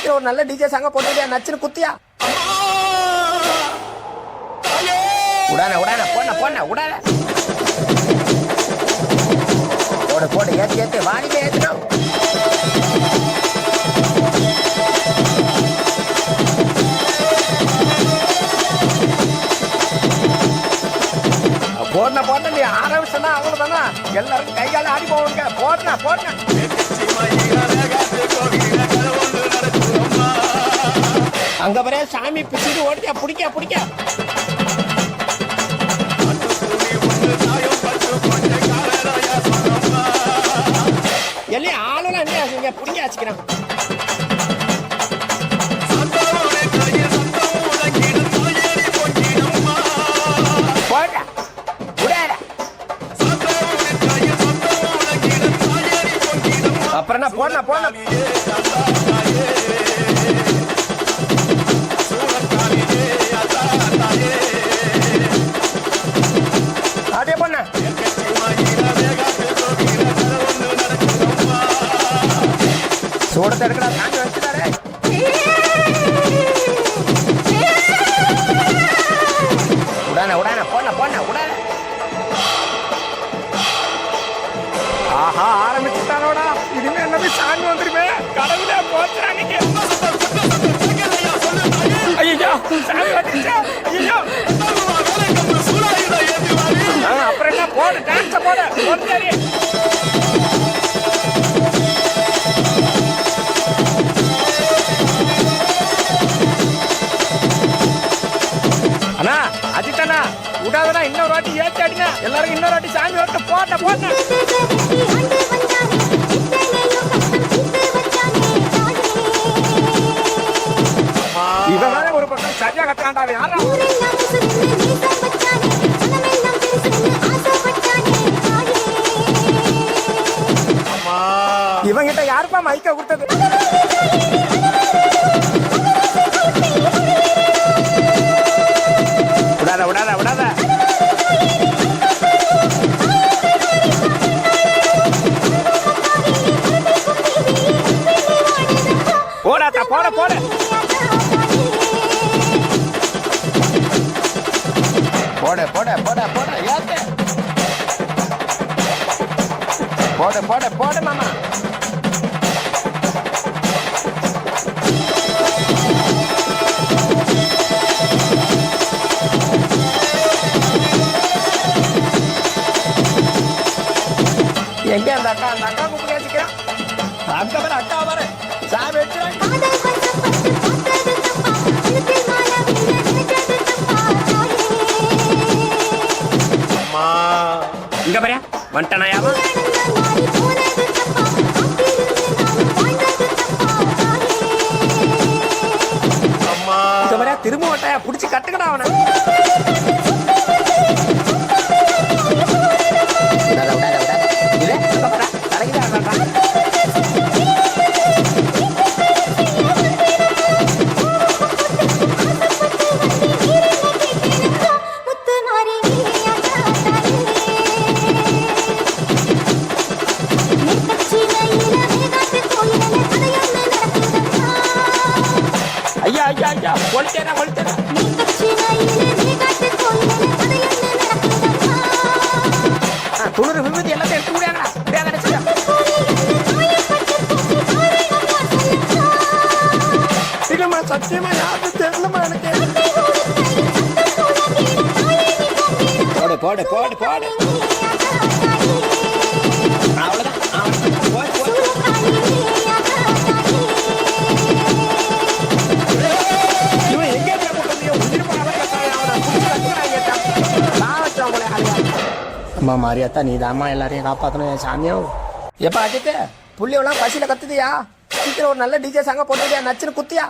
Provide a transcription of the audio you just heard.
ஒரு நல்ல டிஜே சாங்க போட்டுட்டியா, நச்சுன்னு குத்தியா. உடான உடான போன போன உடான போடு போடு ஏத்து ஏத்து வாடிக்கை ஏத்துடும். போடன போட்ட நீ ஆரம்பிச்சா அவ்வளவுதானா, எல்லாரும் கைகால ஆடி போவாங்க. போடனா போடன அங்க வரைய சாமி பிடிச்சிட்டு ஓடிக்கா பிடிக்க பிடிக்க. எல்லாம் ஆளுலாம் என்ன பிடிக்க வச்சுக்கிறான். அப்புறம் என்ன போடனா போடனா அப்படியே போன சூடத்தை எடுக்கடா தாண்டி வச்சுட்டாரு. உடான உடான போன போன உடான. ஆஹா ஆரம்பிச்சுட்டானோடா, இனிமே என்ன போய் சாமி வந்துருமே. கடவுளே போச்சுறாங்க. ஐயோ சாமி வந்துருச்சு. ஐயோ அப்புறம் என்ன போடு டான்ஸ போடு போடு. அண்ணா அஜித்தண்ணா விடாதடா, இன்னொரு வாட்டி ஏற்றி அடினா எல்லாரும் இன்னொரு வாட்டி சாமி வரட்டு. போட்ட போட்ட இவன் ஒரு பக்கம் சரியா கட்டாண்டா. யாரா இவங்கிட்ட யாருப்பா மைக்க கொடுத்தது? விடாத விடாத விடாத போடாத்தா போட போட. போட போட போட போட ஏத்து போட போட போட மாமா. எங்க அந்த அக்கா? அந்த அக்கா கூப்பிட்டு வச்சுக்கிறேன். அக்கா பாரு அக்கா பாரு சாமி வச்சுறேன். இங்க பாரு வந்துட்டனாயாவா. திரும்ப வட்டாயா புடிச்சு கட்டுக்கடா அவனை. ஐயா ஐயா ஐயா கொளுத்தேனா கொளுத்தேனா. துளுரு விபத்து எல்லாத்தையும் எடுத்து முடியாங்களா? இல்லம்மா சத்தியமா யாரும் தெரியலமா எனக்கு. போடு போடு போடு போடு. அவ்வளவுதான் இவன் எங்கே அம்மா மாரியாத்தா நீ தாம்மா எல்லாரையும் காப்பாற்றணும் சாமியும். எப்பா அஜித்து புள்ளியெல்லாம் பசியில கத்துதியா, சீக்கிரம் ஒரு நல்ல டிஜே சாங்க போட்டுட்டியா, நச்சுன்னு குத்தியா.